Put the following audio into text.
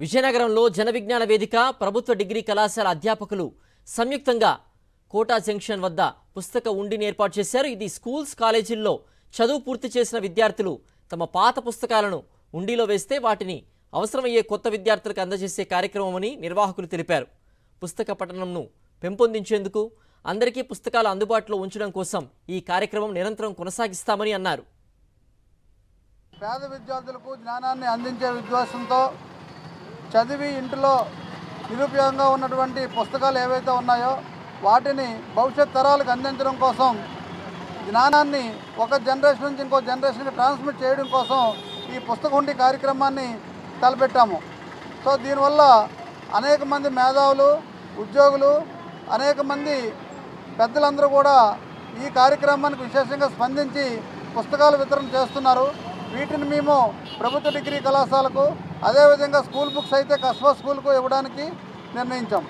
విజయనగరంలో జన విజ్ఞాన వేదిక ప్రభుత్వ డిగ్రీ కళాశాల అధ్యాపకులు సంయుక్తంగా కోటా జంక్షన్ వద్ద పుస్తక ఉండిని ఏర్పాటు చేశారు। ఇది స్కూల్స్ కాలేజీల్లో చదువు పూర్తి చేసిన విద్యార్థులు తమ పాత పుస్తకాలను ఉండిలో వేస్తే వాటిని అవసరమయ్యే కొత్త విద్యార్థులకు అందజేసే కార్యక్రమమని నిర్వాహకులు తెలిపారు। పుస్తక పఠనంను పెంపొందించేందుకు అందరికీ పుస్తకాలు అందుబాటులో ఉంచడం కోసం ఈ కార్యక్రమం నిరంతరం కొనసాగిస్తామని అన్నారు। పేద విద్యార్థులకు జ్ఞానాన్ని అందించే ఉద్దేశంతో చదివి ఇంటిలో నిరుపయోగంగా ఉన్నటువంటి పుస్తకాలు ఏవైతే ఉన్నాయో వాటిని భవిష్యత్ తరాలకు అందించడం కోసం జ్ఞానాన్ని ఒక జనరేషన్ నుంచి ఇంకో జనరేషన్కి ట్రాన్స్మిట్ చేయడం కోసం ఈ పుస్తక హుండీ కార్యక్రమాన్ని తలపెట్టాము। సో దీనివల్ల అనేక మంది మేధావులు ఉద్యోగులు అనేక మంది పెద్దలందరూ కూడా ఈ కార్యక్రమానికి విశేషంగా స్పందించి పుస్తకాల వితరణ చేస్తున్నారు। వీటిని మేము ప్రభుత్వ డిగ్రీ కళాశాలకు అదేవిధంగా స్కూల్ బుక్స్ అయితే కస్బా స్కూల్కు ఇవ్వడానికి నిర్ణయించాం।